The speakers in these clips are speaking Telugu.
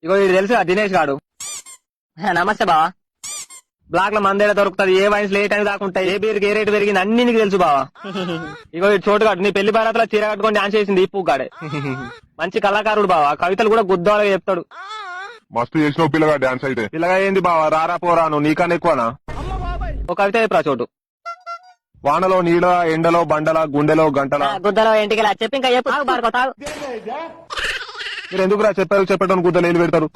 ఇగో ఇది తెలుసు దినేష్ గాడు. నమస్తే బావా. బ్లాక్ లో మందేడ దొరుకుతుంది, ఏ వయసులో ఏ టైం దాకుంటాయి, ఏ బీరుకి ఏ రేటు పెరిగింది అన్ని నీకు తెలుసు బావా. ఇగో ఈ చోటు కాడు నీ పెళ్లి బారాతలో చీర కట్టుకొని డాన్స్ చేసింది ఈ పూగాడే. మంచి కళాకారుడు బావా, కవితలు కూడా గుద్దాలుగా చెప్తాడు. మస్తు చేసిన పిల్లగా డాన్స్ అయితే. పిల్లగా ఏంది బావా, రారా పోరాను నీకన్నా ఎక్కువనా. ఒక కవిత చెప్పరా చోటు. వానలో నీడ, ఎండలో బండల, గుండెలో గంటల. గుద్దలో ఇంటికి చెప్పి ఇంకా చెప్పు తాగు. మీరు ఎందుకురా చెప్పారు చెప్పడం గుద్దలు ఏలు పెడతారు.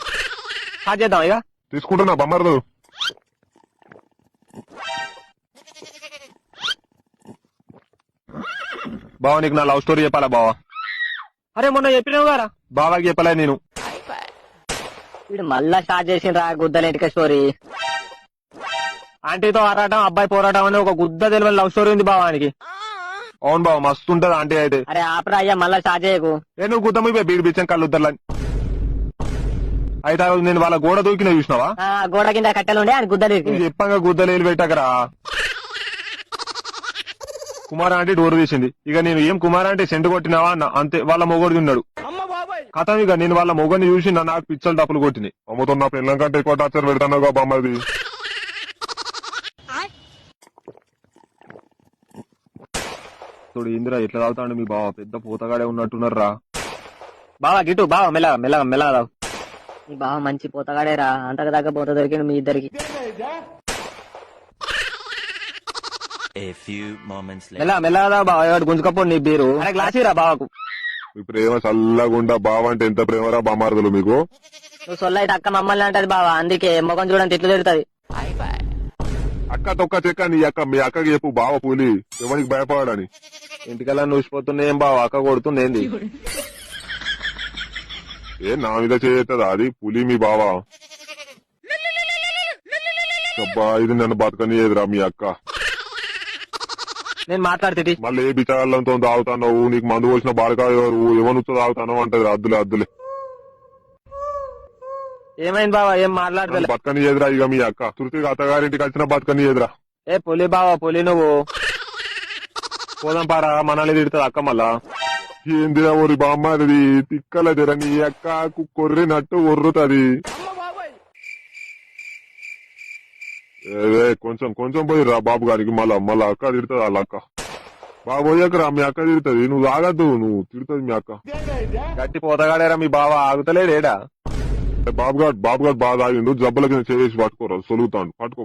స్టార్ట్ చేద్దాం ఇక. తీసుకుంటున్నా బొమ్మరు. బావా నీకు నా లవ్ స్టోరీ చెప్పాలా బావా. అరే మొన్న చెప్పినావు గారా, బావాకి చెప్పలే నేను. వీడు మళ్ళా స్టార్ట్ చేసిండ్రా గుద్దల ఇంటికి స్టోరీ. ఆంటీతో ఆరాటం అబ్బాయి పోరాటం అని ఒక గుద్ద తెలియని లవ్ స్టోరీ ఉంది బావానికి. అవును బావ మస్తు ఉంటది ఆంటీ అయితే. అరే ఆపరా అయ్యా మళ్ళా స్టార్ట్ చేయకు. నువ్వు గుద్ద మీ బీడి బిచ్చం కళ్ళు ఉద్దర్లని. అయితే ఆ రోజు నేను వాళ్ళ గోడ దూకిన చూసినావా. గోడ కింద కట్టెలు ఉండే అని గుద్దలు చెప్పంగా గుద్దలేలు పెట్టకరా. కుమార్ ఆంటీ డోర్ తీసింది. ఇక నేను ఏం కుమార్ ఆంటీ సెంటు కొట్టినావా అన్న, అంతే వాళ్ళ మొగోడు ఉన్నాడు కథం. ఇక నేను వాళ్ళ మొగని చూసి నాకు పిచ్చలు డప్పులు కొట్టినాయి. అమ్ముతున్న పిల్లల కంటే ఎక్కువ టార్చర్ పెడతాను బామ్మది. ఇందిరా ఎట్లా తాగుతాడు మీ బావ, పెద్ద పోతగాడే ఉన్నట్టున్నారా. బావా గిట్టు బావా మెల్లగా మెల్లగా మెల్లగా తావు. మీ బావ మంచి పోతగాడేరా, అంతకు దగ్గర పోత దొరికింది మీ ఇద్దరికి. మెల్లగా మెల్లగా తావు బావ, గుంజుకపోండి నీ బీరు. అరే గ్లాస్ రా బావకు. మీ ప్రేమ చల్లగుండా బావ అంటే ఎంత ప్రేమరా బామార్దులు మీకు. నువ్వు సొల్ల అయితే అక్క మమ్మల్ని అంటది బావా, అందుకే ముఖం చూడండి తిట్లు తిడుతుంది. అక్క తొక్క చెక్క నీ అక్క మీ అక్కకి చెప్పు బావ పూలి ఎవరికి భయపడాడని. ఇంటికల్లా నువ్వుపోతున్నాయేం బావ, అక్క కొడుతుంది. ఏ నా మీద చేయదా అది పులి మీ బావ. అబ్బా ఇది నన్ను బతకనియదురా మీ అక్క. నేను మాట్లాడితే మళ్ళీ ఏ బిచారాలతో తాగుతావు, నీకు మందు పోసిన బాలకా ఎవరు ఎవరితో తాగుతానో అంటది. అద్దులే అద్దులే ఏమైంది బావా, ఏం మాట్లాడతలే. బతకనియదురా ఇక మీ అక్క. తృతిగా అత్తగారింటికి వచ్చిన బతకనియదురా. ఏ పులి బావా పులి నువ్వు. పోదాం పారా, మనల్ని తిడుతుంది అక్క మళ్ళా. ఏందిరా ఓరి బామ్మది తిక్కలదిరా నీ అక్కకు కొర్రినట్టు ఒర్రుతది. కొంచెం కొంచెం పోయిరా బాబు గారికి, మళ్ళా అక్క తిడుతుంది వాళ్ళ అక్క. బాబు పోయాకరా మీ అక్క తిడుతుంది, నువ్వు తాగద్దు, నువ్వు తిడుతుంది మీ అక్క. గట్టి పోతగాడేరా మీ బావ, ఆగుతలేడేడా. బాబుగాడు బాగా తాగిండు, జబ్బల కింద చేసి పట్టుకోరా సొలుగుతాడు. పట్టుకో